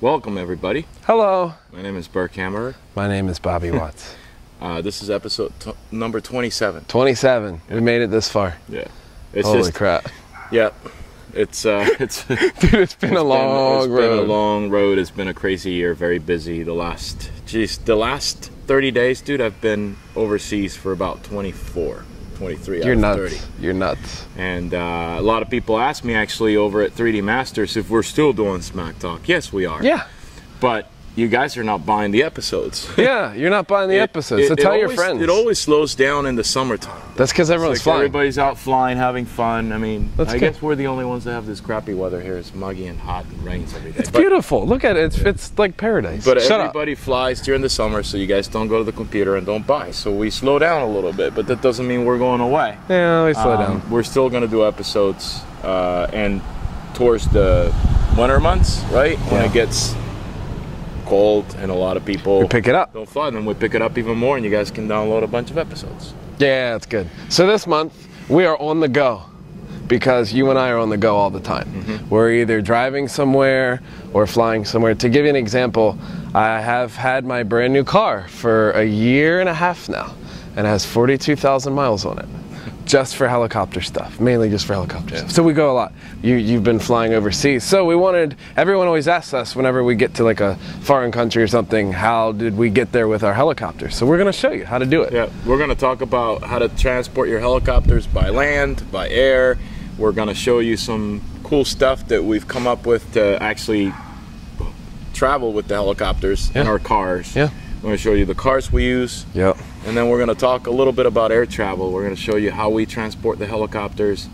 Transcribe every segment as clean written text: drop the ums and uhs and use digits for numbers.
Welcome, everybody. Hello. My name is Bert Hammerer. My name is Bobby Watts. This is episode number 27. 27. We made it this far. Yeah. It's Holy crap. Yeah. It's Dude, it's been a long road. It's been a long road. It's been a crazy year, very busy. The last 30 days, dude, I've been overseas for about 23 You're out of nuts. 30. You're nuts. And a lot of people ask me actually over at 3D Masters if we're still doing SmackTalk. Yes, we are. Yeah. But you guys are not buying the episodes. Yeah, you're not buying the episodes, so tell your friends. It always slows down in the summertime. That's because everyone's flying. Everybody's out flying, having fun. I mean, That's I guess we're the only ones that have this crappy weather here. It's muggy and hot and rains every day. It's beautiful. Look at it. It's like paradise. But Shut everybody flies during the summer, so you guys don't go to the computer and don't buy. So we slow down a little bit, but that doesn't mean we're going away. Yeah, we slow down. We're still going to do episodes, and towards the winter months, right? When it gets cold and a lot of people We pick it up. don't fly, then we pick it up even more, and you guys can download a bunch of episodes. Yeah, that's good. So this month, we are on the go because you and I are on the go all the time. Mm-hmm. We're either driving somewhere or flying somewhere. To give you an example, I have had my brand new car for a year and a half now, and it has 42,000 miles on it. Just for helicopter stuff, mainly just for helicopter stuff. So we go a lot. You've been flying overseas. So we wanted, everyone always asks us whenever we get to like a foreign country or something, how did we get there with our helicopters? So we're gonna show you how to do it. Yeah, we're gonna talk about how to transport your helicopters by land, by air. We're gonna show you some cool stuff that we've come up with to actually travel with the helicopters in our cars. Yeah. We're gonna show you the cars we use. Yep. And then we're going to talk a little bit about air travel. We're going to show you how we transport the helicopters,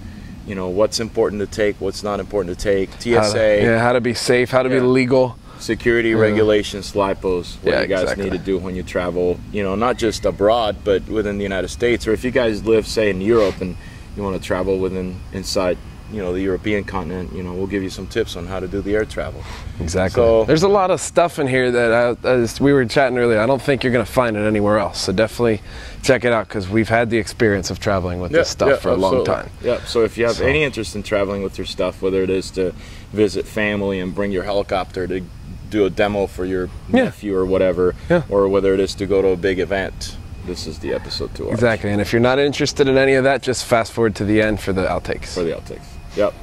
you know, what's important to take, what's not important to take, TSA. How to be safe, how to be legal. Security regulations, LIPOs, what you guys exactly. need to do when you travel, you know, not just abroad, but within the United States. Or if you guys live, say, in Europe and you want to travel inside, you know, the European continent, you know, we'll give you some tips on how to do the air travel. Exactly. So, there's a lot of stuff in here that, as we were chatting earlier, I don't think you're going to find it anywhere else. So definitely check it out because we've had the experience of traveling with this stuff for a long time. Yeah, so if you have any interest in traveling with your stuff, whether it is to visit family and bring your helicopter to do a demo for your nephew or whatever, or whether it is to go to a big event, this is the episode to watch. Exactly, and if you're not interested in any of that, just fast forward to the end for the outtakes. For the outtakes. Yep.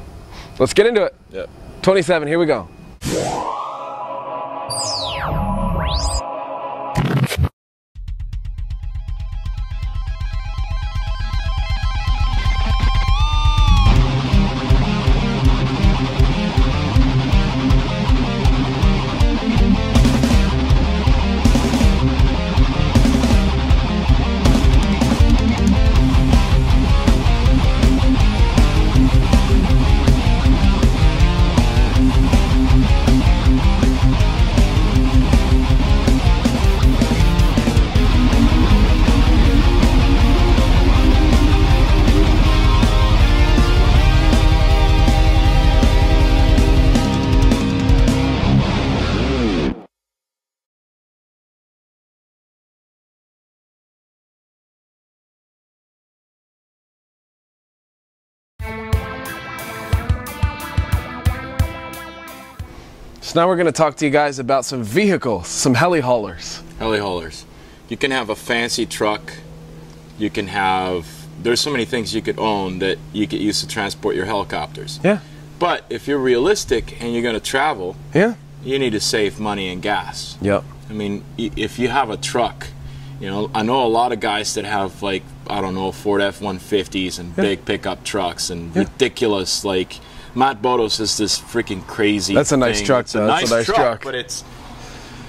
Let's get into it. Yep. 27, here we go. So now we're going to talk to you guys about some vehicles, some heli haulers. Heli haulers. You can have a fancy truck. You can have, there's so many things you could own that you could use to transport your helicopters. Yeah. But if you're realistic and you're going to travel, you need to save money and gas. Yep. I mean, if you have a truck, you know, I know a lot of guys that have, like, I don't know, Ford F-150s and big pickup trucks and ridiculous, like, Matt Bodos is this freaking crazy That's a nice thing. truck, It's though. a That's nice a nice truck. But it's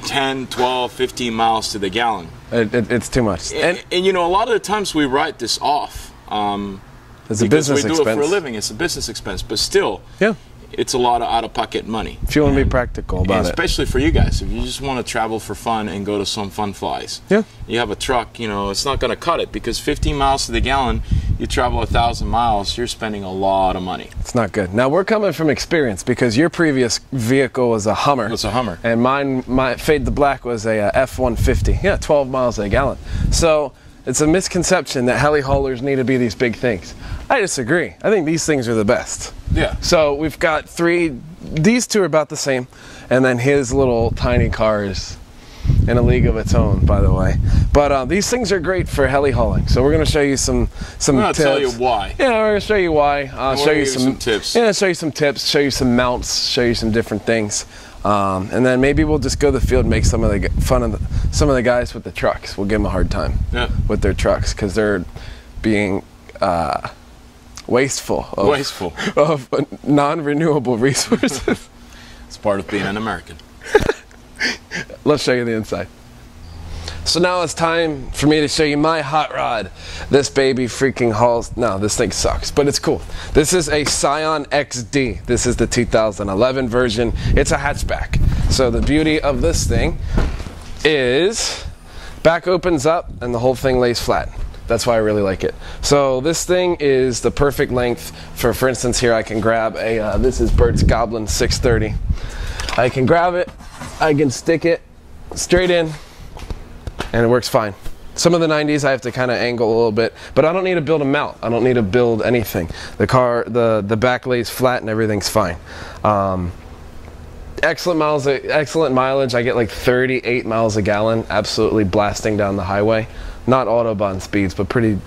10, 12, 15 miles to the gallon. It's too much. And you know, a lot of the times we write this off. It's a business expense. Because we do it for a living. It's a business expense. But still, it's a lot of out-of-pocket money. If you want to be practical about it. Especially for you guys. If you just want to travel for fun and go to some fun flies. Yeah. You have a truck, you know, it's not going to cut it. Because 15 miles to the gallon, you travel 1,000 miles, you're spending a lot of money. It's not good. Now, we're coming from experience because your previous vehicle was a Hummer. It's a Hummer. And my Fade to Black was a F-150. Yeah, 12 miles a gallon. So it's a misconception that heli haulers need to be these big things. I disagree. I think these things are the best. Yeah. So we've got these two are about the same, and then his little tiny car is in a league of its own, by the way. But these things are great for heli hauling. So we're going to show you some I'm going tips. to tell you why. Yeah, we're going to show you why. Show you some tips. Yeah, show you some tips. Show you some mounts. Show you some different things. And then maybe we'll just go to the field and make some of the guys with the trucks. We'll give them a hard time with their trucks because they're being wasteful of non-renewable resources. It's part of being an American. Let's show you the inside. So now it's time for me to show you my hot rod. This baby freaking hauls. No, this thing sucks, but it's cool. This is a Scion XD. This is the 2011 version. It's a hatchback. So the beauty of this thing is back opens up and the whole thing lays flat. That's why I really like it. So this thing is the perfect length for instance, here I can grab a, this is Bert's Goblin 630. I can grab it, I can stick it straight in, and it works fine. Some of the 90s I have to kind of angle a little bit, but I don't need to build a mount. I don't need to build anything. The car, the back lays flat and everything's fine. Excellent mileage. I get like 38 miles a gallon, absolutely blasting down the highway. Not Autobahn speeds, but pretty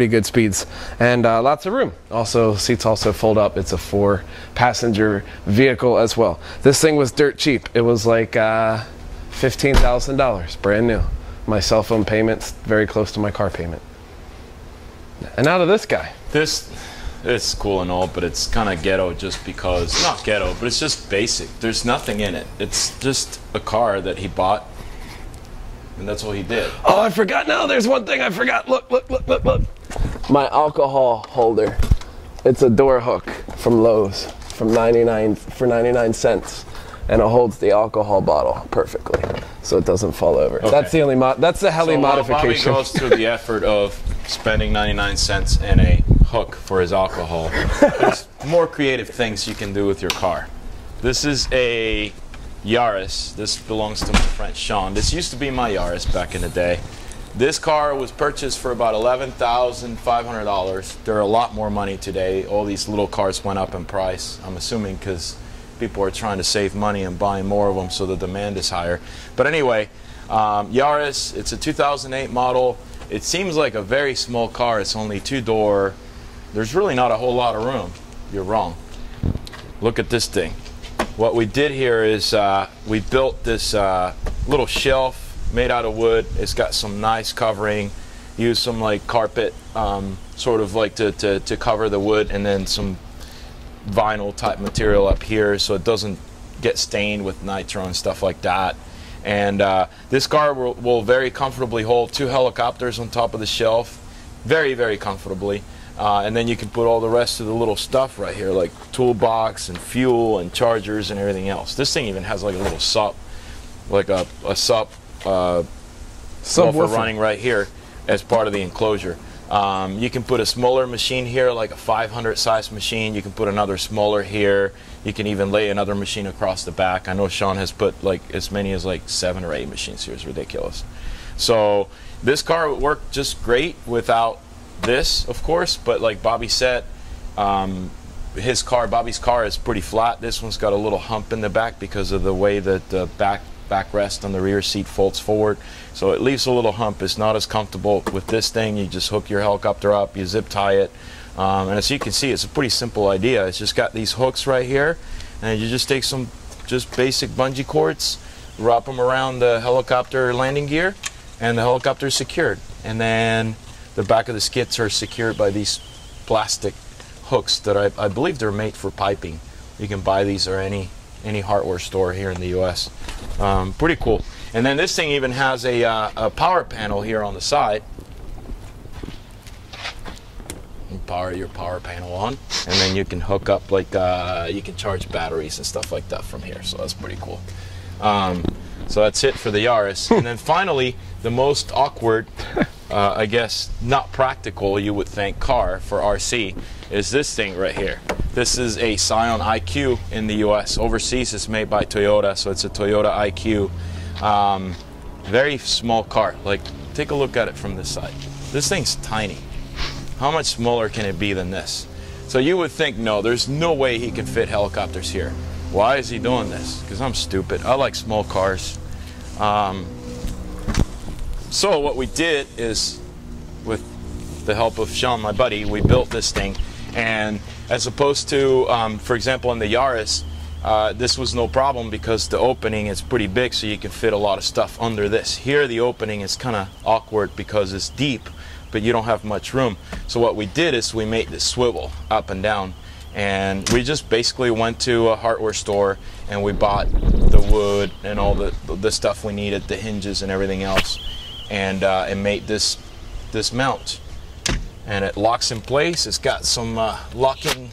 good speeds, and lots of room. Also, seats also fold up. It's a 4-passenger vehicle as well. This thing was dirt cheap. It was like $15,000, brand new. My cell phone payment's very close to my car payment. And now to this guy. This is cool and all, but it's kind of ghetto just because, not ghetto, but it's just basic. There's nothing in it. It's just a car that he bought, and that's all he did. Oh, I forgot now. There's one thing I forgot. Look. My alcohol holder. It's a door hook from Lowe's for 99 cents. And it holds the alcohol bottle perfectly, so it doesn't fall over. Okay. That's the only that's the heli modification. Bobby goes through the effort of spending 99 cents and a hook for his alcohol. There's more creative things you can do with your car. This is a Yaris. This belongs to my friend Sean. This used to be my Yaris back in the day. This car was purchased for about $11,500. They're a lot more money today. All these little cars went up in price, I'm assuming because people are trying to save money and buying more of them, so the demand is higher. But anyway, Yaris, it's a 2008 model. It seems like a very small car. It's only 2-door. There's really not a whole lot of room. You're wrong. Look at this thing. What we did here is we built this little shelf made out of wood. It's got some nice covering. Used some like carpet, sort of like to cover the wood, and then some vinyl type material up here so it doesn't get stained with nitro and stuff like that. And this car will very comfortably hold 2 helicopters on top of the shelf, very comfortably. And then you can put all the rest of the little stuff right here, like toolbox and fuel and chargers and everything else. This thing even has like a little sub, like a subwoofer running right here as part of the enclosure. You can put a smaller machine here, like a 500 size machine. You can put another smaller here. You can even lay another machine across the back. I know Sean has put like as many as like 7 or 8 machines here. It's ridiculous. So this car would work just great without this, of course, but like Bobby said, Bobby's car is pretty flat. This one's got a little hump in the back because of the way that the backrest on the rear seat folds forward, so it leaves a little hump. It's not as comfortable with this thing. You just hook your helicopter up, you zip tie it, and as you can see, it's a pretty simple idea. It's just got these hooks right here, and you just take some just basic bungee cords, wrap them around the helicopter landing gear, and the helicopter is secured. And then the back of the skids are secured by these plastic hooks that I believe they're made for piping. You can buy these at any hardware store here in the US. Pretty cool. And then this thing even has a power panel here on the side. You power your power panel on, and then you can hook up like you can charge batteries and stuff like that from here. So that's pretty cool. So that's it for the Yaris. And then finally, the most awkward, I guess not practical, you would think, car for RC is this thing right here. This is a Scion IQ in the US. Overseas it's made by Toyota, so it's a Toyota IQ. Very small car. Like, take a look at it from this side. This thing's tiny. How much smaller can it be than this? So you would think, no, there's no way he can fit helicopters here. Why is he doing this? Because I'm stupid. I like small cars. So what we did is, with the help of Sean, my buddy, we built this thing. And as opposed to, for example, in the Yaris, this was no problem because the opening is pretty big, so you can fit a lot of stuff under this. Here the opening is kind of awkward because it's deep, but you don't have much room. So what we did is we made this swivel up and down, and we just basically went to a hardware store and we bought the wood and all the stuff we needed, the hinges and everything else, and made this mount. And it locks in place. It's got some locking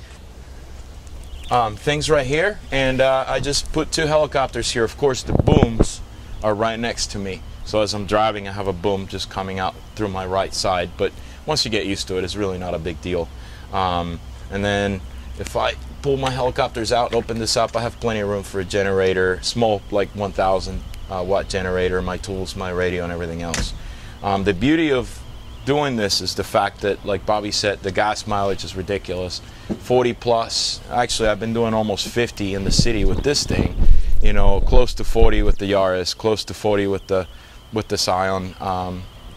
things right here, and I just put 2 helicopters here. Of course, the booms are right next to me, so as I'm driving I have a boom just coming out through my right side, but once you get used to it, it's really not a big deal. And then if I pull my helicopters out, open this up, I have plenty of room for a generator, small, like 1,000 watt generator, my tools, my radio, and everything else. The beauty of doing this is the fact that, like Bobby said, the gas mileage is ridiculous. 40 plus. Actually, I've been doing almost 50 in the city with this thing. You know, close to 40 with the Yaris, close to 40 with the Scion,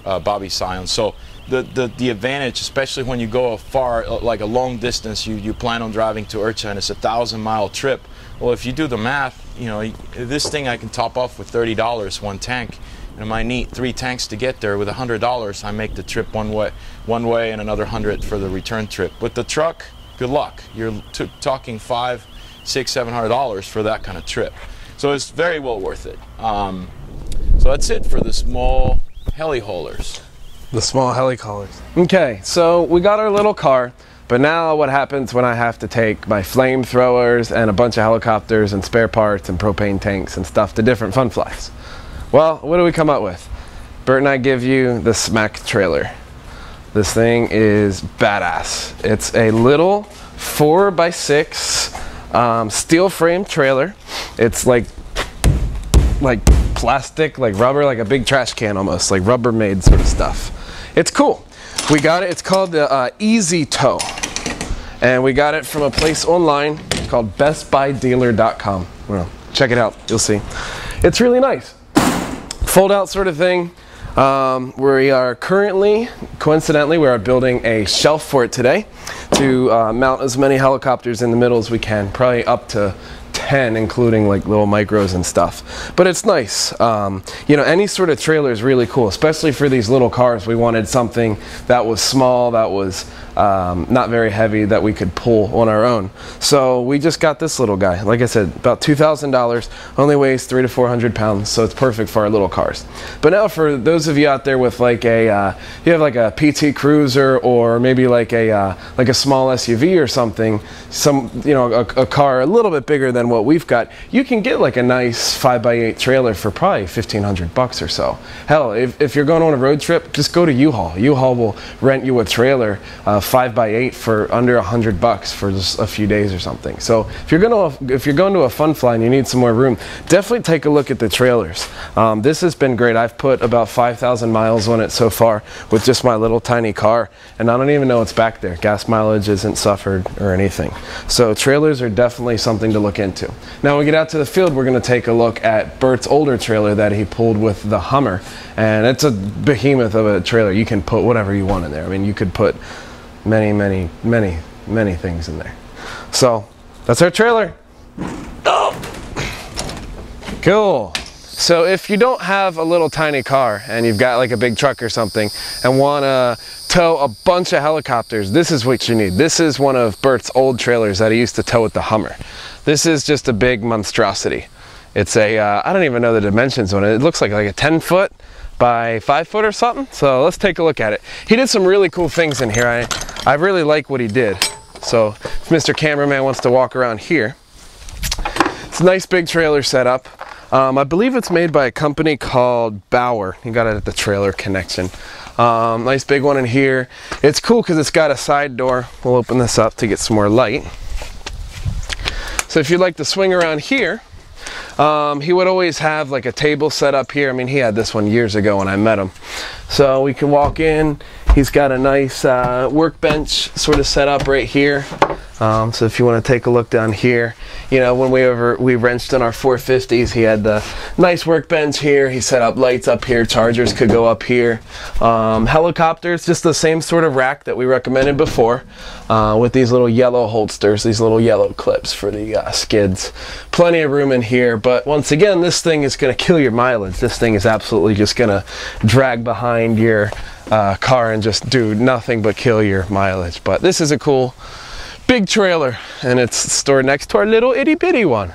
Bobby Scion. So the advantage, especially when you go a far, like a long distance, you plan on driving to Urcha and it's a 1,000-mile trip. Well, if you do the math, you know, this thing I can top off with $30 one tank. And I might need 3 tanks to get there. With $100, I make the trip one way and another 100 for the return trip. With the truck, good luck. You're talking $500, $600, $700 for that kind of trip. So it's very well worth it. So that's it for the small heli haulers. The small heli haulers. Okay, so we got our little car, but now what happens when I have to take my flamethrowers and a bunch of helicopters and spare parts and propane tanks and stuff to different fun flies? Well, what do we come up with? Bert and I give you the Smack trailer. This thing is badass. It's a little 4x6 steel frame trailer. It's like plastic, like rubber, like a big trash can almost, like Rubbermaid sort of stuff. It's cool. We got it, it's called the Easy Tow. And we got it from a place online called bestbuydealer.com. Well, check it out, you'll see. It's really nice. Fold out sort of thing. We are currently, coincidentally, we are building a shelf for it today to mount as many helicopters in the middle as we can, probably up to 10, including like little micros and stuff. But it's nice. You know, any sort of trailer is really cool, especially for these little cars. We wanted something that was small, that was not very heavy, that we could pull on our own. So we just got this little guy. Like I said, about $2,000, only weighs 300 to 400 pounds, so it's perfect for our little cars. But now for those of you out there with like a, you have like a PT Cruiser or maybe like a small SUV or something, you know, a car a little bit bigger than what we've got, you can get like a nice 5x8 trailer for probably $1,500 or so. Hell, if you're going on a road trip, just go to U-Haul. U-Haul will rent you a trailer 5x8 for under $100 for just a few days or something. So if you're going to a fun fly and you need some more room, definitely take a look at the trailers. This has been great. I've put about 5,000 miles on it so far with just my little tiny car, and I don't even know it's back there. Gas mileage isn't suffered or anything. So trailers are definitely something to look into. Now when we get out to the field, we're going to take a look at Bert's older trailer that he pulled with the Hummer, and it's a behemoth of a trailer. You can put whatever you want in there. I mean, you could put many things in there. So that's our trailer. Oh. Cool. So if you don't have a little tiny car and you've got like a big truck or something and want to tow a bunch of helicopters, this is what you need. This is one of Bert's old trailers that he used to tow with the Hummer. This is just a big monstrosity. It's a, I don't even know the dimensions on it. It looks like a 10 foot by 5 foot or something. So let's take a look at it. He did some really cool things in here. I really like what he did. So if Mr. Cameraman wants to walk around here, it's a nice big trailer setup. I believe it's made by a company called Bauer. You got it at the Trailer Connection. Nice big one in here. It's cool because it's got a side door. We'll open this up to get some more light. So if you'd like to swing around here, He would always have like a table set up here. I mean, he had this one years ago when I met him. So we can walk in. He's got a nice workbench sort of set up right here. So if you want to take a look down here, you know, when we wrenched in our 450s, he had the nice workbench here. He set up lights up here. Chargers could go up here. Helicopters, just the same sort of rack that we recommended before, with these little yellow holsters, these little yellow clips for the skids. Plenty of room in here, but once again, this thing is going to kill your mileage. This thing is absolutely just going to drag behind your car and just do nothing but kill your mileage. But this is a cool big trailer, and it's stored next to our little itty bitty one.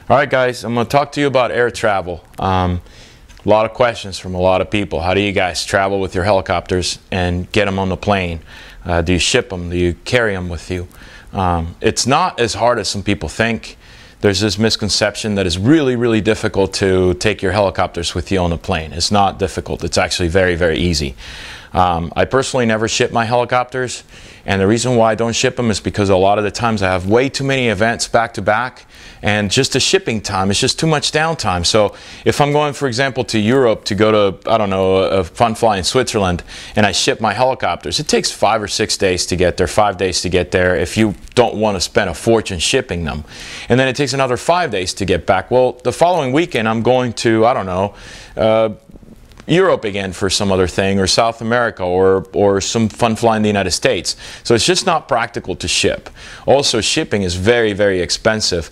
All right, guys, I'm going to talk to you about air travel. A lot of questions from a lot of people. How do you guys travel with your helicopters and get them on the plane? Do you ship them? Do you carry them with you? It's not as hard as some people think. There's this misconception that it's really, really difficult to take your helicopters with you on the plane. It's not difficult. It's actually very, very easy. I personally never ship my helicopters, and the reason why I don't ship them is because a lot of the times I have way too many events back to back, and just the shipping time is just too much downtime. So if I'm going, for example, to Europe to go to, I don't know, a fun fly in Switzerland, and I ship my helicopters, it takes 5 or 6 days to get there, 5 days to get there if you don't want to spend a fortune shipping them. And then it takes another 5 days to get back. Well, the following weekend I'm going to, I don't know, Europe again for some other thing, or South America, or some fun fly in the United States. So it's just not practical to ship. Also, shipping is very, very expensive.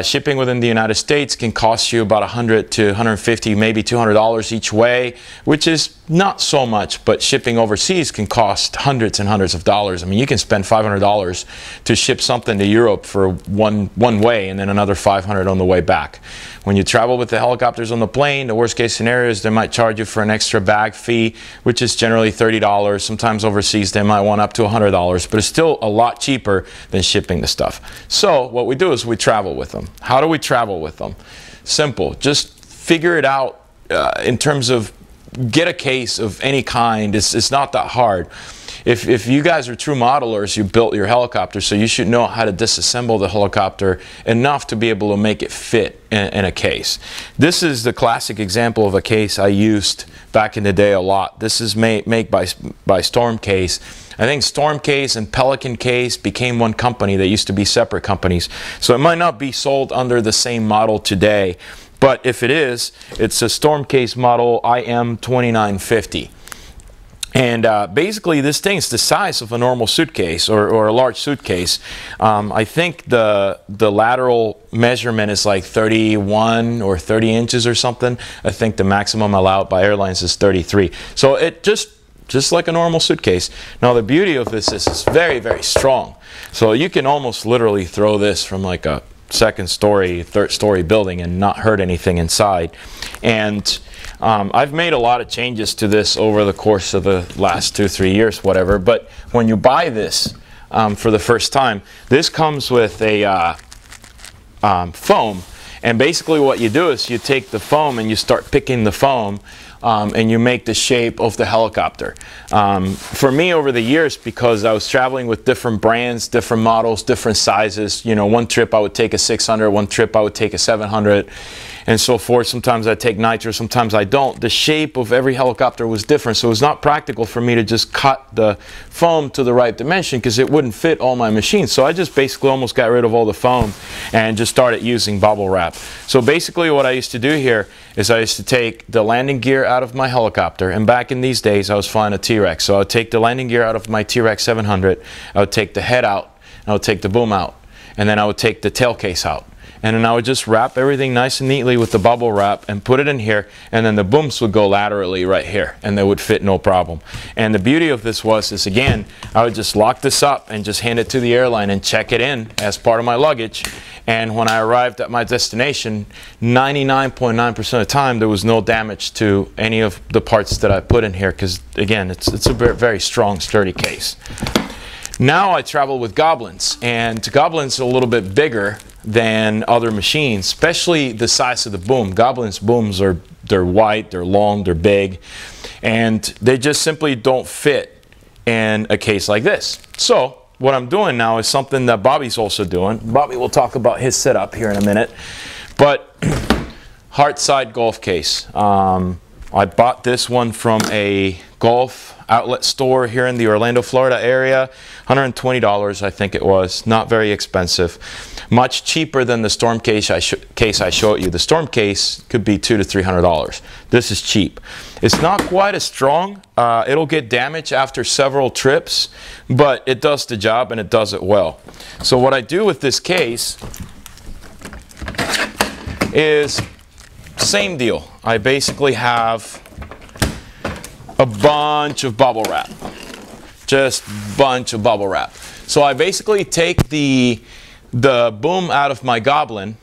Shipping within the United States can cost you about $100 to $150, maybe $200 each way, which is not so much, but shipping overseas can cost hundreds and hundreds of dollars. I mean, you can spend $500 to ship something to Europe for one way, and then another $500 on the way back. When you travel with the helicopters on the plane, the worst case scenario is they might charge you for an extra bag fee, which is generally $30. Sometimes overseas they might want up to $100, but it's still a lot cheaper than shipping the stuff. So what we do is we travel with them. How do we travel with them? Simple. Just figure it out in terms of get a case of any kind. It's not that hard. If you guys are true modelers, you built your helicopter, so you should know how to disassemble the helicopter enough to be able to make it fit in a case. This is the classic example of a case I used back in the day a lot. This is made by Storm Case. I think Storm Case and Pelican Case became one company. They used to be separate companies. So it might not be sold under the same model today, but if it is, it's a Storm Case model IM2950. And basically this thing is the size of a normal suitcase, or a large suitcase. I think the lateral measurement is like 31 or 30 inches or something. I think the maximum allowed by airlines is 33. So it just like a normal suitcase. Now the beauty of this is it's very, very strong. So you can almost literally throw this from like a second story, third story building and not hurt anything inside. And I've made a lot of changes to this over the course of the last 2-3 years, whatever. But when you buy this for the first time, this comes with a foam. And basically what you do is you take the foam and you start picking the foam, and you make the shape of the helicopter. For me over the years, because I was traveling with different brands, different models, different sizes, you know, one trip I would take a 600, one trip I would take a 700, and so forth. Sometimes I take nitro, sometimes I don't. The shape of every helicopter was different, so it was not practical for me to just cut the foam to the right dimension because it wouldn't fit all my machines. So I just basically almost got rid of all the foam and just started using bubble wrap. So basically what I used to do here is I used to take the landing gear out of my helicopter, and back in these days I was flying a T-Rex, so I would take the landing gear out of my T-Rex 700, I would take the head out, I would take the boom out, and then I would take the tail case out. And then I would just wrap everything nice and neatly with the bubble wrap and put it in here, and then the booms would go laterally right here and they would fit no problem. And the beauty of this is again, I would just lock this up and just hand it to the airline and check it in as part of my luggage. And when I arrived at my destination, 99.9% of the time there was no damage to any of the parts that I put in here, because again, it's a very strong, sturdy case. Now I travel with Goblins, and Goblins are a little bit bigger than other machines, especially the size of the boom. Goblins booms they're wide, they're long, they're big, and they just simply don't fit in a case like this. So what I'm doing now is something that Bobby's also doing. Bobby will talk about his setup here in a minute. But Heartside golf case. I bought this one from a golf outlet store here in the Orlando, Florida area. $120, I think it was. Not very expensive. Much cheaper than the Storm case I showed you. The Storm case could be $200 to $300. This is cheap. It's not quite as strong. It'll get damaged after several trips, but it does the job and it does it well. So what I do with this case is same deal. I basically have a bunch of bubble wrap. Just bunch of bubble wrap. So I basically take the boom out of my Goblin,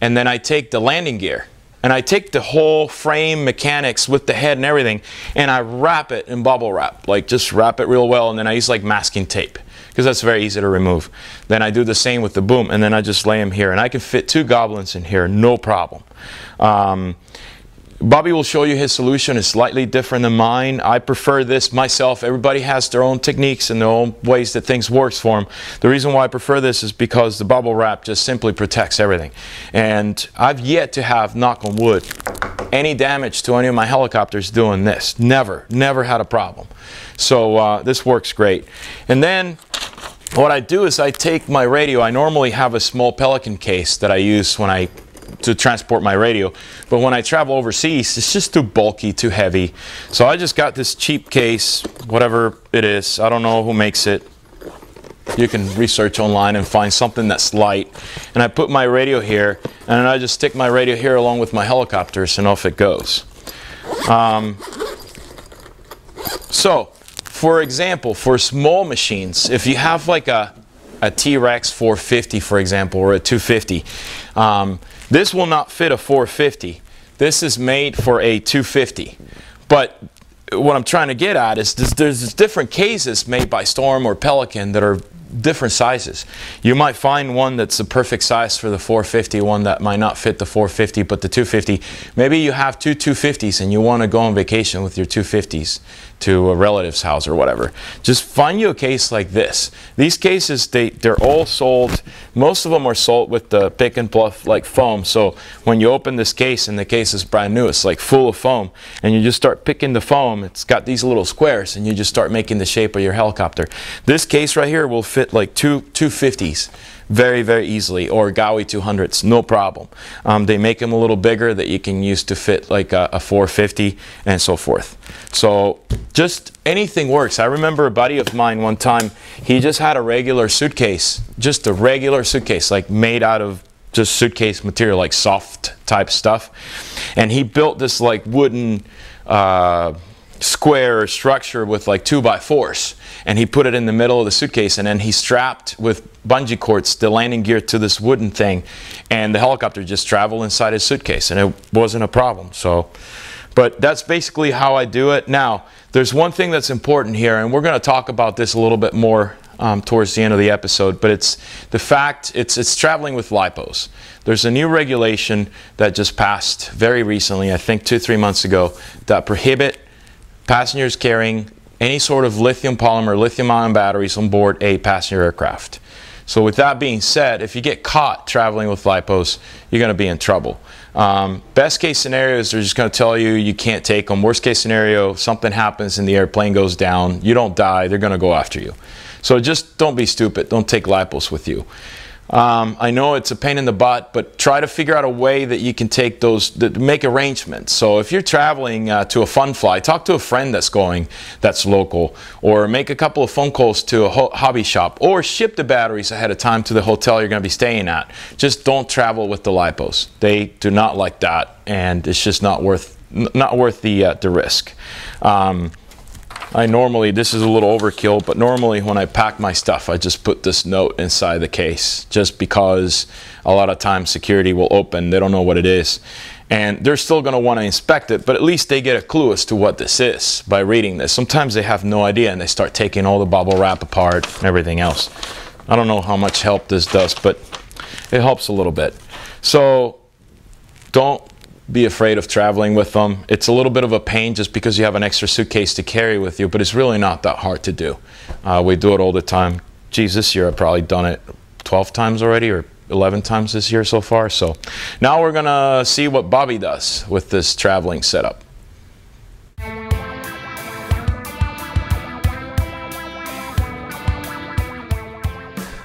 and then I take the landing gear, and I take the whole frame mechanics with the head and everything, and I wrap it in bubble wrap. Like, just wrap it real well, and then I use like masking tape, because that's very easy to remove. Then I do the same with the boom, and then I just lay them here, and I can fit 2 Goblins in here, no problem. Bobby will show you his solution is slightly different than mine. I prefer this myself. Everybody has their own techniques and their own ways that things works for them. The reason why I prefer this is because the bubble wrap just simply protects everything. And I've yet to have, knock on wood, any damage to any of my helicopters doing this. Never had a problem. So this works great. And then what I do is I take my radio. I normally have a small Pelican case that I use when to transport my radio, but when I travel overseas, it's just too bulky, too heavy. So I just got this cheap case, whatever it is. I don't know who makes it. You can research online and find something that's light. And I put my radio here, and then I just stick my radio here along with my helicopters, and off it goes. So, for example, for small machines, if you have like a T-Rex 450, for example, or a 250, this will not fit a 450. This is made for a 250. But what I'm trying to get at is there's different cases made by Storm or Pelican that are different sizes. You might find one that's the perfect size for the 450, one that might not fit the 450 but the 250. Maybe you have 2 250s and you want to go on vacation with your 250s to a relative's house or whatever. Just find you a case like this. These cases, they're all sold. Most of them are sold with the pick and puff like foam. So when you open this case and the case is brand new, it's like full of foam, and you just start picking the foam. It's got these little squares, and you just start making the shape of your helicopter. This case right here will fit like 2 250s very easily, or Gaui 200s, no problem. They make them a little bigger that you can use to fit like a 450 and so forth. So just anything works. I remember a buddy of mine one time, he just had a regular suitcase, just a regular suitcase, like made out of just suitcase material, like soft type stuff. And he built this like wooden square structure with like 2x4s, and he put it in the middle of the suitcase, and then he strapped with bungee cords the landing gear to this wooden thing, and the helicopter just traveled inside his suitcase, and it wasn't a problem. So, but that's basically how I do it. Now, there's one thing that's important here, and we're going to talk about this a little bit more towards the end of the episode, but it's the fact it's traveling with lipos. There's a new regulation that just passed very recently, I think 2-3 months ago, that prohibit passengers carrying any sort of lithium polymer, lithium-ion batteries on board a passenger aircraft. So with that being said, if you get caught traveling with lipos, you're going to be in trouble. Best case scenario is they're just going to tell you you can't take them. Worst case scenario, something happens and the airplane goes down, you don't die, they're going to go after you. So just don't be stupid. Don't take lipos with you. I know it's a pain in the butt, but try to figure out a way that you can take those, make arrangements. So if you're traveling to a fun fly, talk to a friend that's local, or make a couple of phone calls to a hobby shop, or ship the batteries ahead of time to the hotel you're going to be staying at. Just don't travel with the lipos. They do not like that, and it's just not worth the risk. This is a little overkill, but normally when I pack my stuff, I just put this note inside the case, just because a lot of times security will open, they don't know what it is, and they're still going to want to inspect it, but at least they get a clue as to what this is by reading this. Sometimes they have no idea, and they start taking all the bubble wrap apart and everything else. I don't know how much help this does, but it helps a little bit. So don't be afraid of traveling with them. It's a little bit of a pain just because you have an extra suitcase to carry with you, but it's really not that hard to do. We do it all the time. Geez, this year I've probably done it 12 times already, or 11 times this year so far. So now we're gonna see what Bobby does with this traveling setup.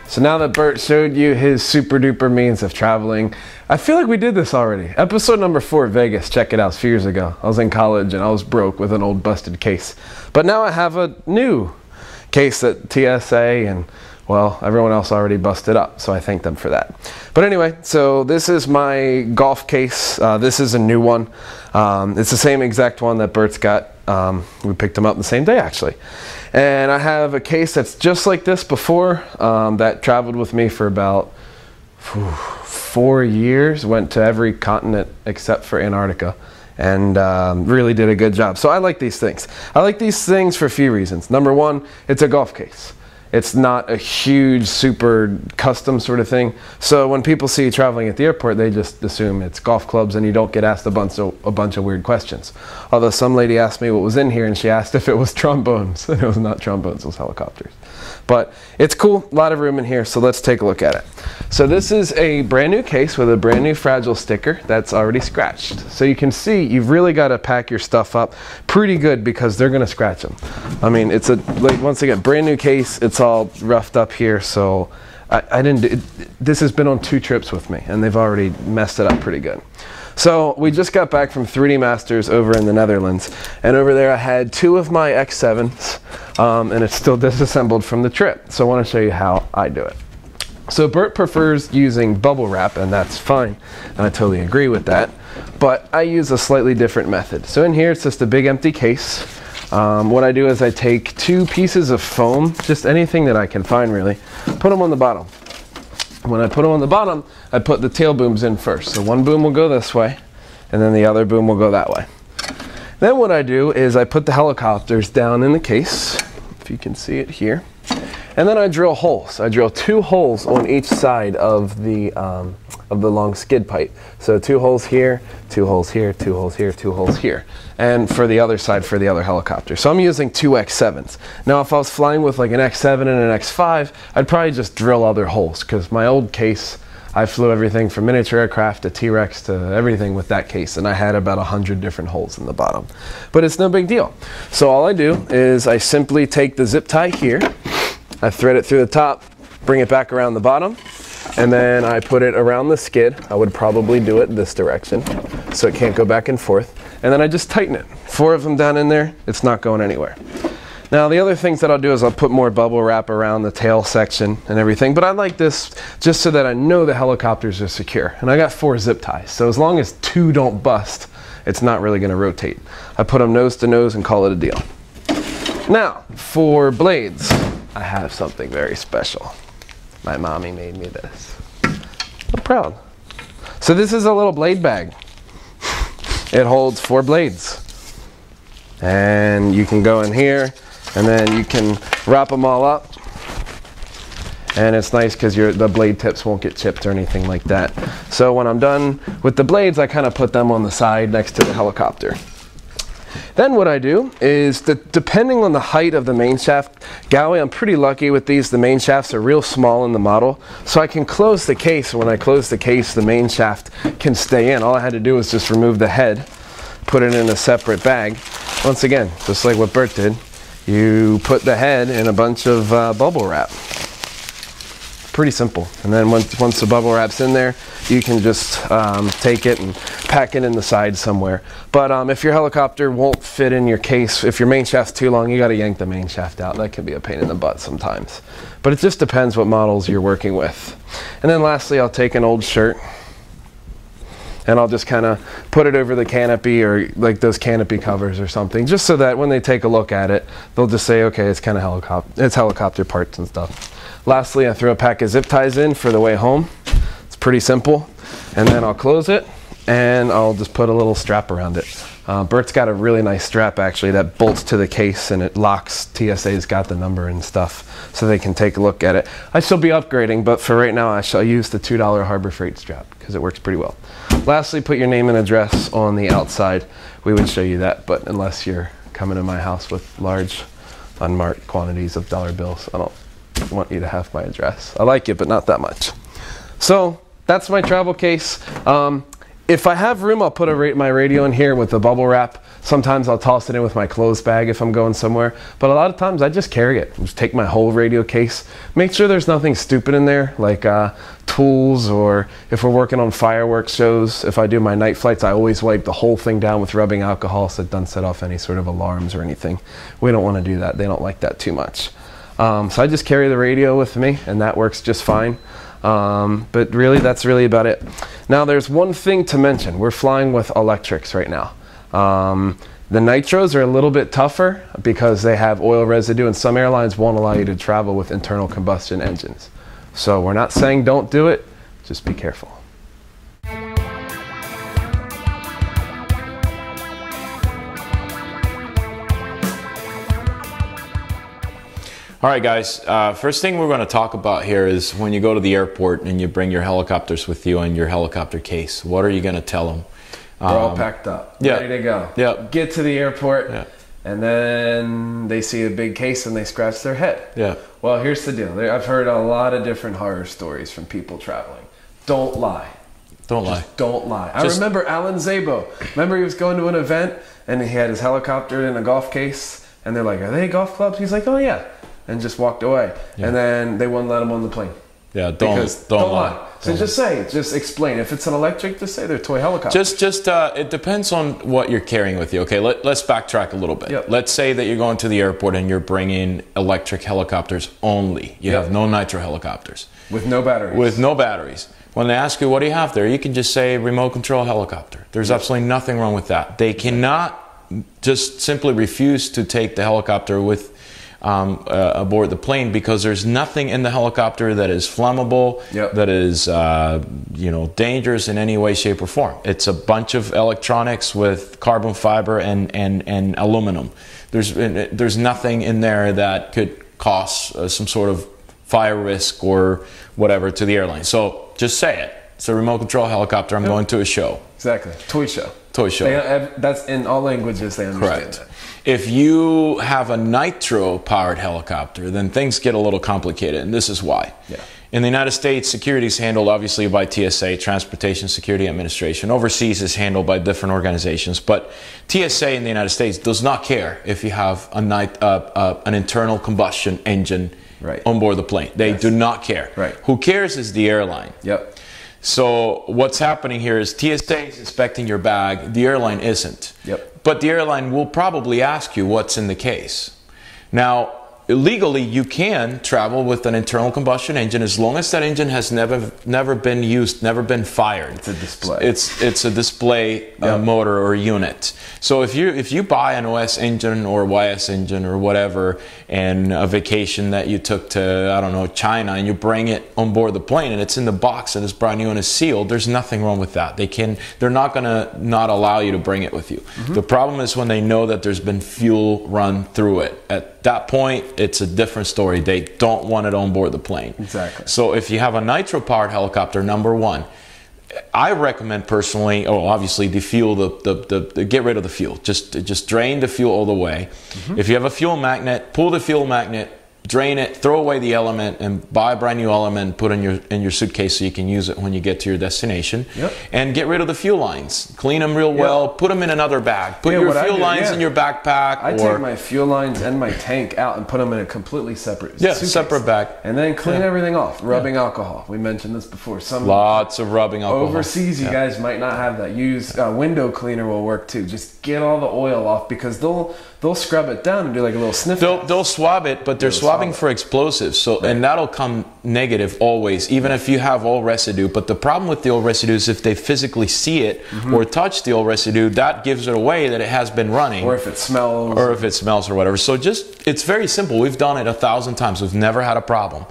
So now that Bert showed you his super duper means of traveling, I feel like we did this already. Episode number 4, Vegas, check it out, a few years ago. I was in college and I was broke with an old busted case. But now I have a new case at TSA, and well, everyone else already busted up, so I thank them for that. But anyway, so this is my golf case. This is a new one. It's the same exact one that Bert's got. We picked them up the same day, actually. And I have a case that's just like this before, that traveled with me for about 4 years, went to every continent except for Antarctica, and really did a good job. So I like these things. I like these things for a few reasons. Number one, it's a golf case. It's not a huge, super custom sort of thing. So when people see you traveling at the airport, they just assume it's golf clubs, and you don't get asked a bunch of weird questions. Although some lady asked me what was in here, and she asked if it was trombones. And it was not trombones, it was helicopters. But it's cool, a lot of room in here, so let's take a look at it. So this is a brand new case with a brand new fragile sticker that's already scratched. So you can see you've really got to pack your stuff up pretty good, because they're going to scratch them. I mean, it's a, like, once again, brand new case. It's all roughed up here, so this has been on 2 trips with me, and they've already messed it up pretty good. So we just got back from 3D Masters over in the Netherlands, and over there I had 2 of my X7s, and it's still disassembled from the trip. So I want to show you how I do it. So Bert prefers using bubble wrap, and that's fine, and I totally agree with that, but I use a slightly different method. So in here it's just a big empty case. What I do is I take 2 pieces of foam, just anything that I can find really, put them on the bottom. When I put them on the bottom, I put the tail booms in first. So one boom will go this way, and then the other boom will go that way. Then what I do is I put the helicopters down in the case, if you can see it here, and then I drill holes. I drill 2 holes on each side of the long skid pipe. So 2 holes here, 2 holes here, 2 holes here, 2 holes here. And for the other side, for the other helicopter. So I'm using 2 X7s. Now if I was flying with like an X7 and an X5, I'd probably just drill other holes, because my old case, I flew everything from miniature aircraft to T-Rex to everything with that case, and I had about 100 different holes in the bottom. But it's no big deal. So all I do is I simply take the zip tie here, I thread it through the top, bring it back around the bottom, and then I put it around the skid. I would probably do it this direction so it can't go back and forth. And then I just tighten it. 4 of them down in there, it's not going anywhere. Now the other things that I'll do is I'll put more bubble wrap around the tail section and everything, but I like this just so that I know the helicopters are secure. And I got 4 zip ties, so as long as 2 don't bust, it's not really going to rotate. I put them nose to nose and call it a deal. Now, for blades, I have something very special. My mommy made me this. I'm proud. So this is a little blade bag. It holds 4 blades. And you can go in here, and then you can wrap them all up. And it's nice because the blade tips won't get chipped or anything like that. So when I'm done with the blades, I kind of put them on the side next to the helicopter. Then what I do is, depending on the height of the main shaft, Galway, I'm pretty lucky with these. The main shafts are real small in the model, so I can close the case. When I close the case, the main shaft can stay in. All I had to do was just remove the head, put it in a separate bag. Once again, just like what Bert did, you put the head in a bunch of bubble wrap. Pretty simple. And then once the bubble wrap's in there, you can just take it and pack it in the side somewhere. But if your helicopter won't fit in your case, if your main shaft's too long, you got to yank the main shaft out. That can be a pain in the butt sometimes. But it just depends what models you're working with. And then lastly, I'll take an old shirt, and I'll just kind of put it over the canopy, or like those canopy covers or something, just so that when they take a look at it, they'll just say, okay, it's kind of helicopter parts and stuff. Lastly, I throw a pack of zip ties in for the way home. It's pretty simple. And then I'll close it, and I'll just put a little strap around it. Bert's got a really nice strap actually that bolts to the case and it locks. TSA's got the number and stuff so they can take a look at it. I shall be upgrading, but for right now I shall use the $2 Harbor Freight strap because it works pretty well. Lastly, put your name and address on the outside. We would show you that, but unless you're coming to my house with large unmarked quantities of dollar bills, I don't want you to have my address. I like it, but not that much. So that's my travel case. If I have room, I'll put my radio in here with the bubble wrap. Sometimes I'll toss it in with my clothes bag if I'm going somewhere. But a lot of times I just carry it. Just take my whole radio case. Make sure there's nothing stupid in there, like tools, or if we're working on fireworks shows, if I do my night flights, I always wipe the whole thing down with rubbing alcohol so it doesn't set off any sort of alarms or anything. We don't want to do that. They don't like that too much. So I just carry the radio with me, and that works just fine. But really, that's really about it. Now, there's one thing to mention. We're flying with electrics right now. The nitros are a little bit tougher because they have oil residue, and some airlines won't allow you to travel with internal combustion engines. So we're not saying don't do it, just be careful. All right, guys, first thing we're going to talk about here is when you go to the airport and you bring your helicopters with you and your helicopter case, what are you going to tell them? They're all packed up, ready to go. Yeah. Get to the airport, and then they see a big case and they scratch their head. Yeah. Well, here's the deal. I've heard a lot of different horror stories from people traveling. Don't lie. Don't lie. Don't lie. I remember Alan Szabo. Remember he was going to an event and he had his helicopter in a golf case, and they're like, "Are they golf clubs?" He's like, "Oh yeah," and just walked away. And then they wouldn't let him on the plane. Yeah, don't lie. So just explain. If it's an electric, just say they're toy helicopters. It depends on what you're carrying with you. Okay, let's backtrack a little bit. Yep. Let's say that you're going to the airport and you're bringing electric helicopters only. You have no nitro helicopters. With no batteries. With no batteries. When they ask you, what do you have there? You can just say remote control helicopter. There's absolutely nothing wrong with that. They cannot just simply refuse to take the helicopter with aboard the plane because there's nothing in the helicopter that is flammable, that is dangerous in any way, shape, or form. It's a bunch of electronics with carbon fiber and aluminum. There's nothing in there that could cause some sort of fire risk or whatever to the airline. So just say it. It's a remote control helicopter. I'm going to a show. Exactly. Toy show. Toy show. That's in all languages. They understand. Correct. That. If you have a nitro-powered helicopter, then things get a little complicated, and this is why. In the United States, security is handled obviously by TSA, Transportation Security Administration. Overseas is handled by different organizations, but TSA in the United States does not care if you have an internal combustion engine on board the plane. They do not care. Who cares is the airline. So what's happening here is TSA is inspecting your bag, the airline isn't. But the airline will probably ask you what's in the case. Now, legally, you can travel with an internal combustion engine as long as that engine has never been used, never been fired. It's a display. It's a display motor or unit. So if you buy an OS engine or YS engine or whatever, and a vacation that you took to, I don't know, China, and you bring it on board the plane and it's in the box and it's brand new and it's sealed, there's nothing wrong with that. They're not gonna not allow you to bring it with you. The problem is when they know that there's been fuel run through it. At that point, it's a different story. They don't want it on board the plane. Exactly. So if you have a nitro-powered helicopter, number one, I recommend personally, obviously defuel get rid of the fuel. Just drain the fuel all the way. If you have a fuel magnet, pull the fuel magnet, drain it, throw away the element, and buy a brand new element, put in your suitcase so you can use it when you get to your destination. And get rid of the fuel lines. Clean them real well. Put them in another bag. Put your fuel lines in your backpack. I take my fuel lines and my tank out and put them in a completely separate suitcase. Separate bag. And then clean everything off. Rubbing alcohol. We mentioned this before. Lots of rubbing alcohol. Overseas, you guys might not have that. Use window cleaner will work too. Just get all the oil off because they'll scrub it down and do like a little sniff. They'll swab it, but they're swabbing for explosives, so and that'll come negative always, even if you have oil residue. But the problem with the oil residue is if they physically see it or touch the oil residue, that gives it away that it has been running, or if it smells, or whatever. So it's very simple. We've done it 1,000 times. We've never had a problem.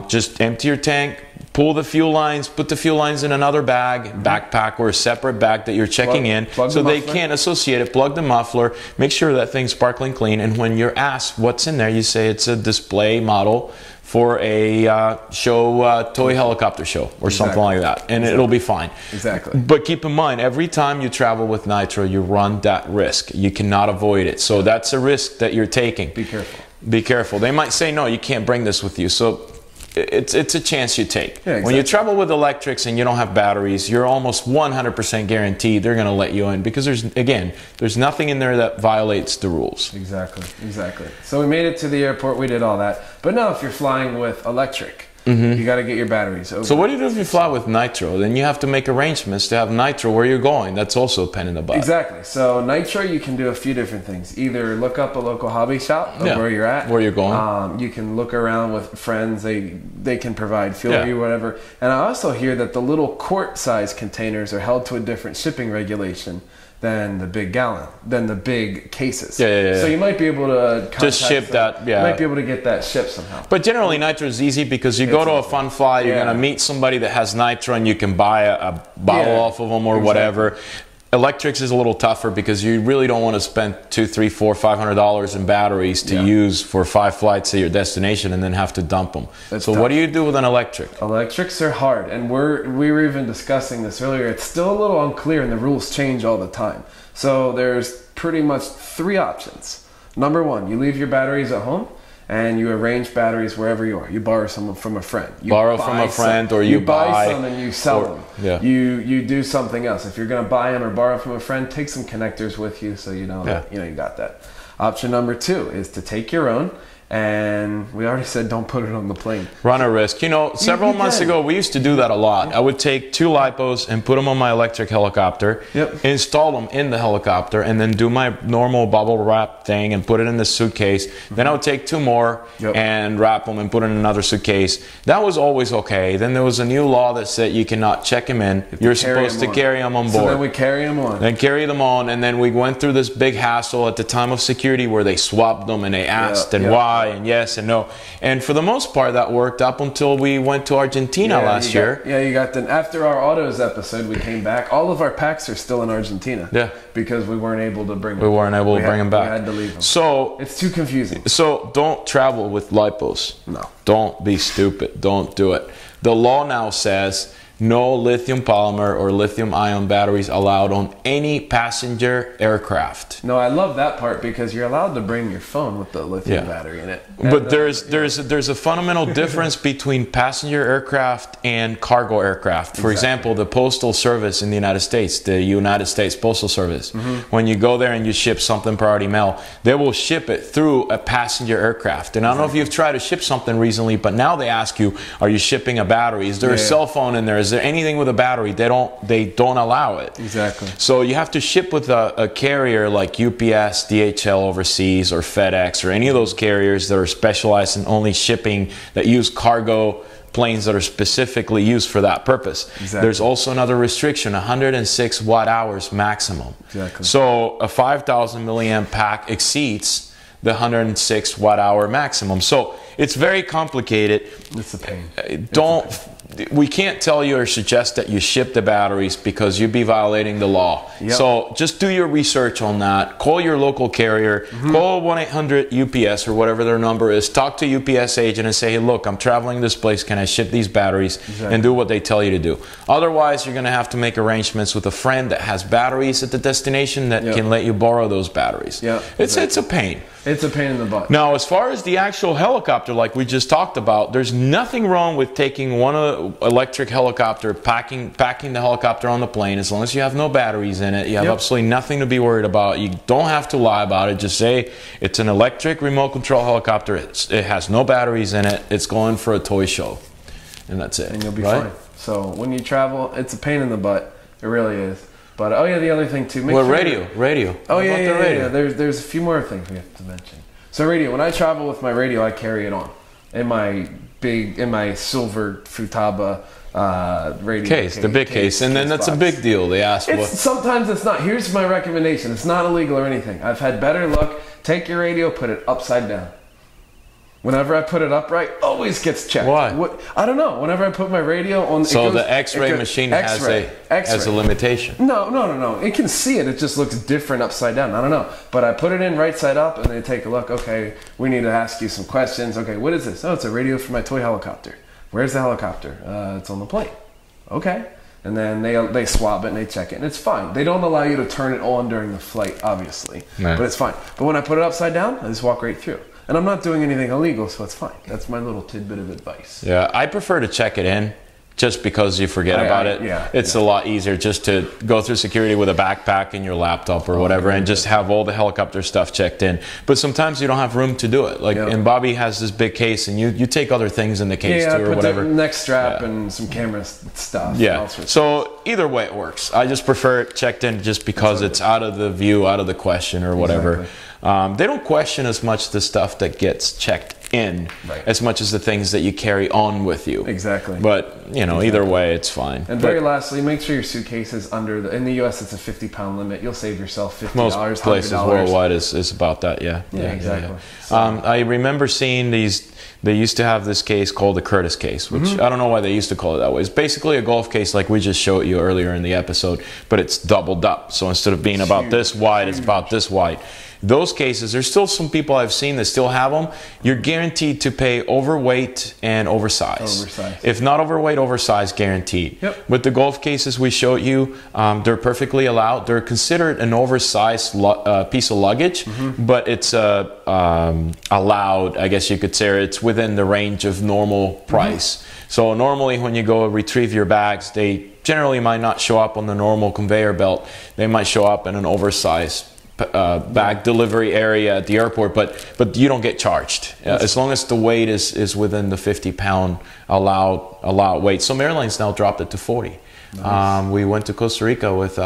Just empty your tank, pull the fuel lines, put the fuel lines in another bag, backpack, or a separate bag that you're checking in, so they can't associate it. Plug the muffler, make sure that thing's sparkling clean, and when you're asked what's in there, you say it's a display model for a toy helicopter show or something like that, and it'll be fine. Exactly. But keep in mind, every time you travel with nitro, you run that risk. You cannot avoid it. So that's a risk that you're taking. Be careful. Be careful. They might say, no, you can't bring this with you. So it's a chance you take. Yeah, exactly. When you travel with electrics and you don't have batteries, you're almost 100% guaranteed they're going to let you in, because there's nothing in there that violates the rules. Exactly, exactly. So we made it to the airport, we did all that. But now if you're flying with electric, you got to get your batteries over. So what do you do if you fly with nitro? Then you have to make arrangements to have nitro where you're going. That's also a pain in the butt. Exactly. So nitro, you can do a few different things. Either look up a local hobby shop of where you're at, where you're going. You can look around with friends. They can provide fuel or whatever. And I also hear that the little quart-size containers are held to a different shipping regulation than the big cases. So you might be able to just ship that. You might be able to get that shipped somehow. But generally, nitro is easy because you go to a fun fly, you're gonna meet somebody that has nitro, and you can buy a bottle off of them or whatever. Electrics is a little tougher because you really don't want to spend $200, $300, $400, $500 in batteries to use for 5 flights to your destination and then have to dump them. So what do you do with an electric? Electrics are hard, and we were even discussing this earlier. It's still a little unclear, and the rules change all the time. So there's pretty much 3 options. Number 1, you leave your batteries at home, and you arrange batteries wherever you are. You borrow some from a friend. You borrow from a friend, or you buy some and you sell them. Yeah. You do something else. If you're going to buy them or borrow from a friend, take some connectors with you so you know that, you got that. Option number 2 is to take your own. And we already said don't put it on the plane. Run a risk. You know, several months ago, we used to do that a lot. I would take 2 lipos and put them on my electric helicopter, install them in the helicopter, and then do my normal bubble wrap thing and put it in the suitcase. Then I would take 2 more and wrap them and put it in another suitcase. That was always okay. Then there was a new law that said you cannot check them in. You're supposed to carry them on board. So then we carry them on. Then carry them on, and then we went through this big hassle at the time of security where they swapped them and they asked and why and yes and no, and for the most part that worked up until we went to Argentina last year. You got the, after our autos episode, we came back. All of our packs are still in Argentina. Because we weren't able to bring them. We weren't able to bring them back. We had to leave them. So it's too confusing. So don't travel with lipos. No. Don't be stupid. Don't do it. The law now says no lithium polymer or lithium ion batteries allowed on any passenger aircraft. No, I love that part because you're allowed to bring your phone with the lithium battery in it. But there's a fundamental difference between passenger aircraft and cargo aircraft. For example, the Postal Service in the United States, the United States Postal Service, when you go there and you ship something priority mail, they will ship it through a passenger aircraft. And I don't know if you've tried to ship something recently, but now they ask you, are you shipping a battery? Is there a cell phone in there? Is there anything with a battery? They don't allow it. Exactly. So you have to ship with a carrier like UPS, DHL overseas, or FedEx, or any of those carriers that are specialized in only shipping, that use cargo planes that are specifically used for that purpose. There's also another restriction, 106 watt hours maximum. So a 5,000 milliamp pack exceeds the 106 watt hour maximum. So it's very complicated. It's a pain. We can't tell you or suggest that you ship the batteries because you'd be violating the law. So just do your research on that. Call your local carrier. Call 1-800-UPS or whatever their number is. Talk to UPS agent and say, hey, look, I'm traveling this place. Can I ship these batteries? And do what they tell you to do. Otherwise, you're going to have to make arrangements with a friend that has batteries at the destination that can let you borrow those batteries. It's a pain. It's a pain in the butt. Now, as far as the actual helicopter, like we just talked about, there's nothing wrong with taking one electric helicopter, packing the helicopter on the plane. As long as you have no batteries in it, you have absolutely nothing to be worried about. You don't have to lie about it. Just say it's an electric remote control helicopter. It has no batteries in it. It's going for a toy show, and that's it. And you'll be fine. So when you travel, it's a pain in the butt. It really is. But the other thing too. Radio. Oh yeah. There's a few more things we have to mention. So radio. When I travel with my radio, I carry it on in my silver Futaba radio case, the big case, and then that's a big deal. They ask sometimes it's not. Here's my recommendation. It's not illegal or anything. I've had better luck. Take your radio, put it upside down. Whenever I put it upright, always gets checked. Why? I don't know. Whenever I put my radio on, so the X-ray machine has a limitation. No. It can see it. It just looks different upside down. I don't know. But I put it in right side up, and they take a look. Okay, we need to ask you some questions. Okay, what is this? Oh, it's a radio for my toy helicopter. Where's the helicopter? It's on the plane. Okay. And then they swab it and they check it, and it's fine. They don't allow you to turn it on during the flight, obviously, but it's fine. But when I put it upside down, I just walk right through. And I'm not doing anything illegal, so it's fine. That's my little tidbit of advice. Yeah, I prefer to check it in just because you forget about it. It's a lot easier just to go through security with a backpack and your laptop or whatever and just have all the helicopter stuff checked in. But sometimes you don't have room to do it. Like, and Bobby has this big case, and you take other things in the case too or whatever. The neck strap and some camera stuff. Yeah, so either way it works. I just prefer it checked in just because it's out of the view, out of the question or whatever. They don't question as much the stuff that gets checked in as much as the things that you carry on with you. Exactly. But, you know, either way, it's fine. And very lastly, make sure your suitcase is under the... In the U.S., it's a 50-pound limit. You'll save yourself $50, Most places $100. Worldwide is about that, yeah, exactly. So. I remember seeing these... They used to have this case called the Curtis case, which I don't know why they used to call it that way. It's basically a golf case like we just showed you earlier in the episode, but it's doubled up. So instead of being about this wide, it's about this wide. Those cases, there's still some people I've seen that still have them. You're guaranteed to pay overweight and oversize. If not overweight, oversize guaranteed. With the golf cases we showed you, they're perfectly allowed. They're considered an oversized piece of luggage, but it's allowed, I guess you could say. It's within the range of normal price. So normally when you go retrieve your bags, they generally might not show up on the normal conveyor belt. They might show up in an oversized bag delivery area at the airport, but you don't get charged as long as the weight is within the 50-pound allowed weight. Some airlines now dropped it to 40. We went to Costa Rica with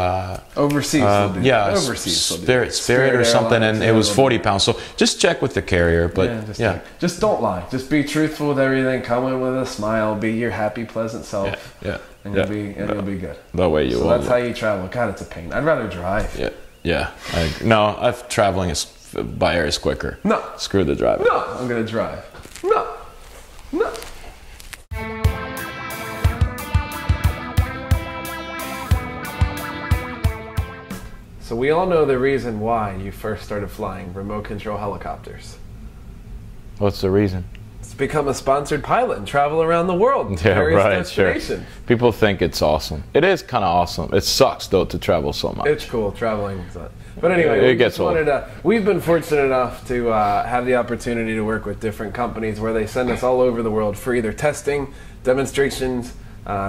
overseas, overseas Spirit or something, and it was 40 pounds. So just check with the carrier, but just don't lie. Just be truthful with everything. Come in with a smile. Be your happy, pleasant self. And you'll be good. That way you will. That's how you travel. God, it's a pain. I'd rather drive. Traveling by air is quicker. No. Screw the driving. No, I'm going to drive. No. So we all know the reason why you first started flying remote control helicopters. What's the reason? It's become a sponsored pilot and travel around the world to various destinations. Sure. People think it's awesome. It is kind of awesome. It sucks though to travel so much. It's cool traveling. But anyway, it gets old. We've been fortunate enough to have the opportunity to work with different companies where they send us all over the world for either testing, demonstrations,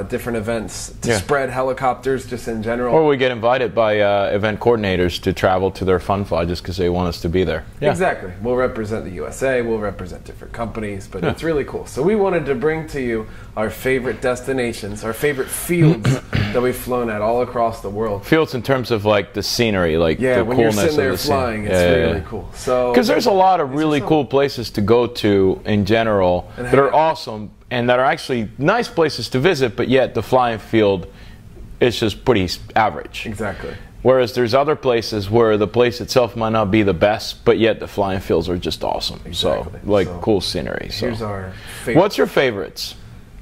different events to spread helicopters just in general. Or we get invited by event coordinators to travel to their fun fly just because they want us to be there. Exactly. We'll represent the USA, we'll represent different companies, but it's really cool. So we wanted to bring to you our favorite destinations, our favorite fields that we've flown at all across the world. Fields in terms of like the scenery, like the when coolness you're sitting there of the flying, it's really cool. So because there's a lot of really cool places to go to in general that are awesome and that are actually nice places to visit, but yet the flying field is just pretty average. Exactly. Whereas there's other places where the place itself might not be the best, but yet the flying fields are just awesome. Exactly. So, cool scenery. Here's our favorite. What's your favorites?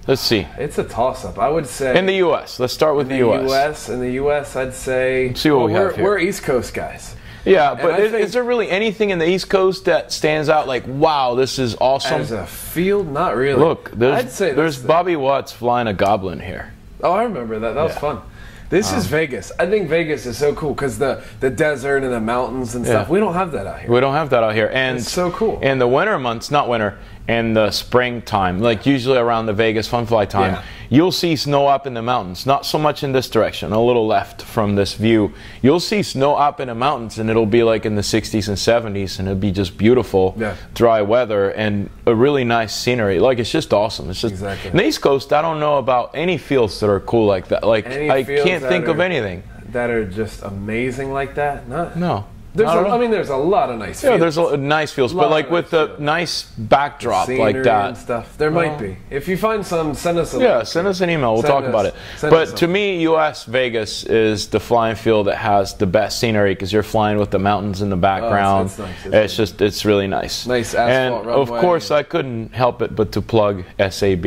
Let's see. It's a toss-up. I would say... In the U.S. Let's start with the U.S. In the U.S., I'd say... Let's see what we have here. We're East Coast guys. Yeah, but is there really anything in the East Coast that stands out like, wow, this is awesome? As a field, not really. Look, there's Bobby Watts flying a goblin here. Oh, I remember that. That was fun. This is Vegas. I think Vegas is so cool because the desert and the mountains and stuff. We don't have that out here. We don't have that out here. And it's so cool. In the winter months, not winter, in the springtime, like usually around the Vegas Fun Fly time, you'll see snow up in the mountains. Not so much in this direction, a little left from this view. You'll see snow up in the mountains, and it'll be like in the 60s and 70s, and it'll be just beautiful, dry weather, and a really nice scenery. Like, it's just awesome. It's just, in the East Coast, I don't know about any fields that are cool like that. Like, I can't think of anything. That are just amazing like that? No. I mean, there's a lot of nice fields. Yeah, there's a nice fields, but like with the nice backdrop like that. And stuff. There might be. If you find some, send us a link. Send us an email. We'll talk about it. But to me, U.S. Vegas is the flying field that has the best scenery because you're flying with the mountains in the background. It's nice. It's really nice. Nice asphalt runway. And of course, I couldn't help it but to plug SAB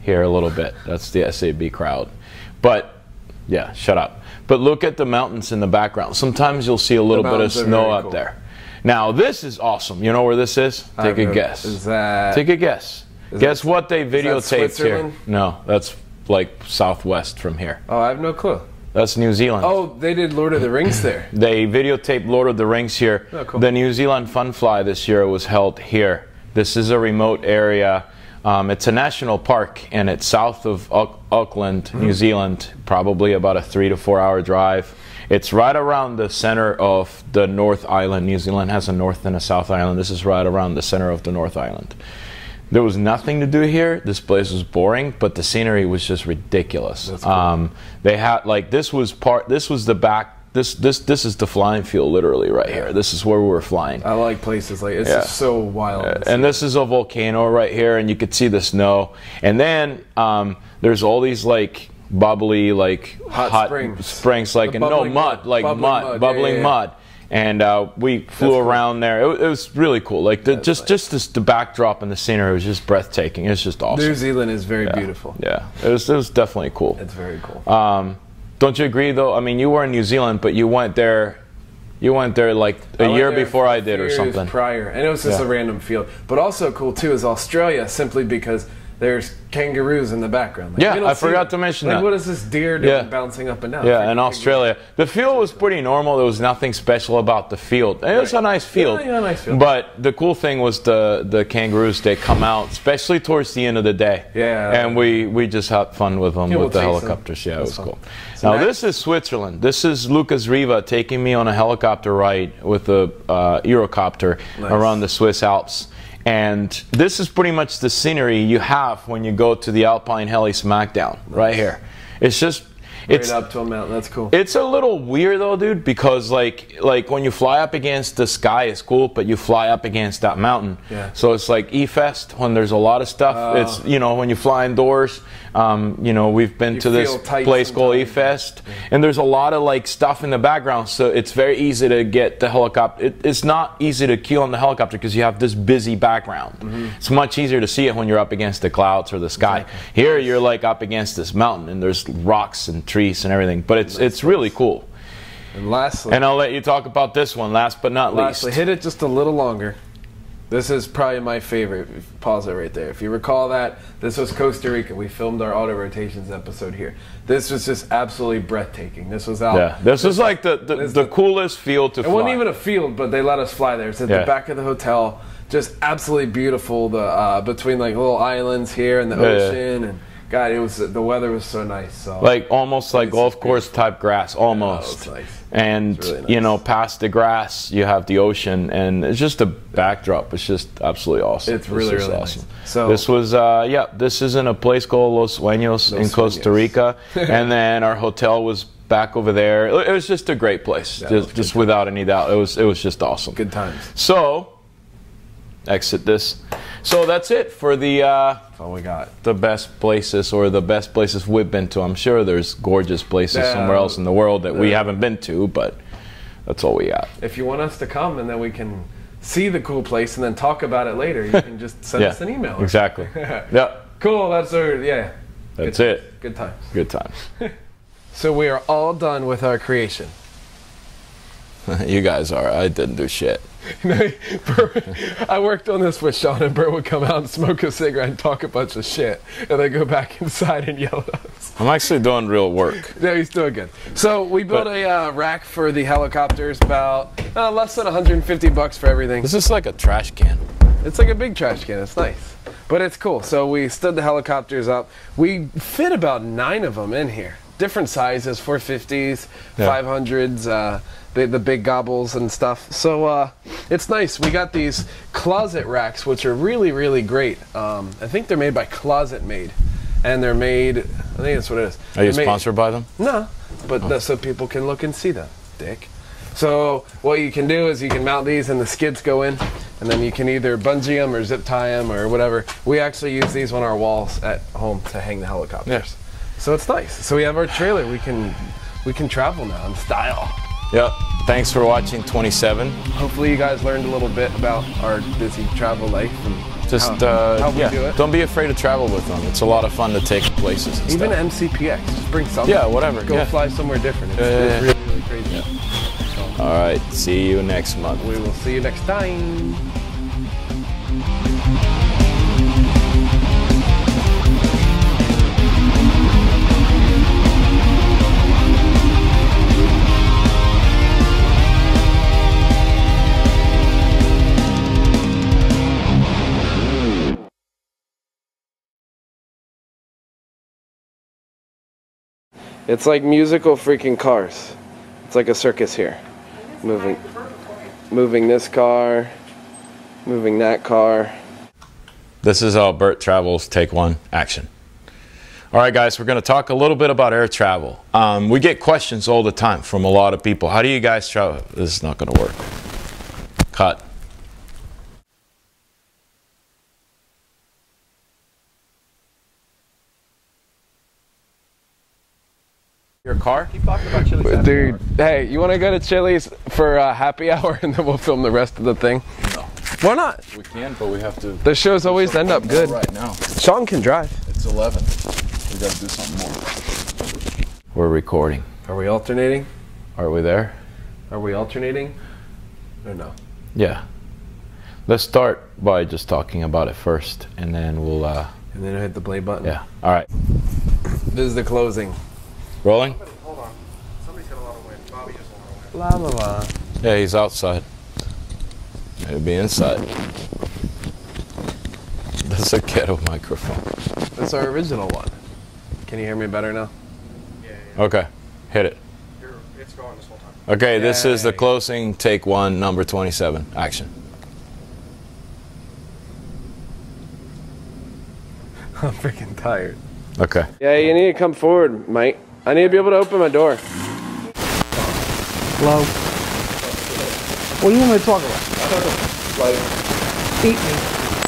here a little bit. That's the SAB crowd. But yeah, shut up. But look at the mountains in the background. Sometimes you'll see a little bit of snow up there. Now this is awesome. You know where this is? Take a guess. Take a guess. Guess what they videotaped here? No, that's like southwest from here. Oh, I have no clue. That's New Zealand. Oh, they did Lord of the Rings there. They videotaped Lord of the Rings here. Oh, cool. The New Zealand Fun Fly this year was held here. This is a remote area. It's a national park, and it's south of Auckland, New Zealand, probably about a 3 to 4 hour drive. It's right around the center of the North Island. New Zealand has a North and a South Island. This is right around the center of the North Island. There was nothing to do here. This place was boring, but the scenery was just ridiculous. That's cool. They had this was the back. This is the flying field literally right here. This is where we were flying. I like places like it's just so wild. And this is a volcano right here, and you could see the snow. And then there's all these like bubbly like hot springs like bubbling mud. And we flew around there. It was really cool. Like just the backdrop and the scenery was just breathtaking. It's just awesome. New Zealand is very beautiful. Yeah, it was definitely cool. It's very cool. Don't you agree though? I mean, you were in New Zealand, but you went there like a year before I did or something. Prior, and it was just a random field. But also cool too is Australia, simply because there's kangaroos in the background. Like, I forgot to mention that. What is this deer doing bouncing up and down? Yeah, in Australia. The field was pretty normal. There was nothing special about the field. It was a nice field. Yeah, nice field. But the cool thing was the kangaroos, they come out, especially towards the end of the day. Yeah. And we just had fun with them, with the helicopters. Yeah, it was cool. So now this is Switzerland. This is Lucas Riva taking me on a helicopter ride with a Eurocopter around the Swiss Alps. And this is pretty much the scenery you have when you go to the Alpine Heli Smackdown right here. It's just right up to a mountain. That's cool. It's a little weird though, dude, because like when you fly up against the sky, it's cool, but you fly up against that mountain. Yeah. So it's like E-Fest when there's a lot of stuff. It's when you fly indoors. We've been to this place called E-Fest, and there's a lot of like stuff in the background, so it's very easy to get the helicopter. It's not easy to keel on the helicopter because you have this busy background. It's much easier to see it when you're up against the clouds or the sky. Here you're like up against this mountain, and there's rocks and trees and everything, but it's really cool. And lastly, and I'll let you talk about this one last but not least. Hit it just a little longer. This is probably my favorite. Pause it right there. If you recall that, this was Costa Rica. We filmed our auto rotations episode here. This was just absolutely breathtaking. This was out. Yeah, this was like the coolest field to fly. It wasn't even a field, but they let us fly there. It's at the back of the hotel. Just absolutely beautiful. The between like little islands here and the ocean and. God, the weather was so nice. So like almost like golf course type grass, almost. Yeah, nice. And really nice. Past the grass, you have the ocean, and it's just a backdrop. It's just absolutely awesome. It's really awesome. Nice. So this was this is in a place called Los Sueños in Costa Rica, and then our hotel was back over there. It was just a great place, just without any doubt. It was just awesome. Good times. So exit this. So that's it for that's all we got. The best places we've been to. I'm sure there's gorgeous places somewhere else in the world that we haven't been to, but that's all we got. If you want us to come and then we can see the cool place and then talk about it later, you can just send us an email. Exactly. Yeah. Cool. That's it. Good times. Good times. So we are all done with our creation. You guys are. I didn't do shit. I worked on this with Sean, and Bert would come out and smoke a cigarette and talk a bunch of shit, and then go back inside and yell at us. I'm actually doing real work. Yeah, he's doing good. So we built a rack for the helicopters, about less than $150 for everything. This is like a trash can. It's like a big trash can. It's nice, but it's cool. So we stood the helicopters up. We fit about 9 of them in here, different sizes, 450s, 500s. The big gobbles and stuff. So it's nice. We got these closet racks, which are really, really great. I think they're made by Closet Made. And they're made, I think that's what it is. Are you sponsored by them? No, but so people can look and see them, dick. So what you can do is you can mount these and the skids go in, and then you can either bungee them or zip tie them or whatever. We actually use these on our walls at home to hang the helicopters. Yes. So it's nice. So we have our trailer. We can travel now in style. Yep. Thanks for watching 27. Hopefully you guys learned a little bit about our busy travel life and Just how we do it. Don't be afraid to travel with them. It's a lot of fun to take places. And Even stuff. MCPX, just bring something. Yeah, whatever. Go fly somewhere different. It's really, really crazy. Yeah. All right. See you next month. We will see you next time. It's like musical freaking cars. It's like a circus here. Moving this car, moving that car. This is how Bert travels. Take one. Action. All right, guys, we're going to talk a little bit about air travel. We get questions all the time from a lot of people. How do you guys travel? This is not going to work. Cut. Your car? Keep talking about Chili's. Dude, hey, you want to go to Chili's for happy hour and then we'll film the rest of the thing? No. Why not? We can, but we have to. The shows always end up good. Right now. Sean can drive. It's 11. We got to do something more. We're recording. Are we alternating? Are we there? Are we alternating? Or no? Yeah. Let's start by just talking about it first, and then we'll. And then hit the play button. Yeah. All right. This is the closing. Rolling? Hold on. Somebody's got a lot of wind. Bobby has a lot of wind. La la la. Yeah, he's outside. Maybe be inside. That's a ghetto microphone. That's our original one. Can you hear me better now? Yeah. Okay, hit it. It's going this whole time. Okay, this is the Yay. closing, take one, number 27. Action. I'm freaking tired. Okay. Yeah, you need to come forward, Mike. I need to be able to open my door. Hello? What do you want me to talk about? Eat me.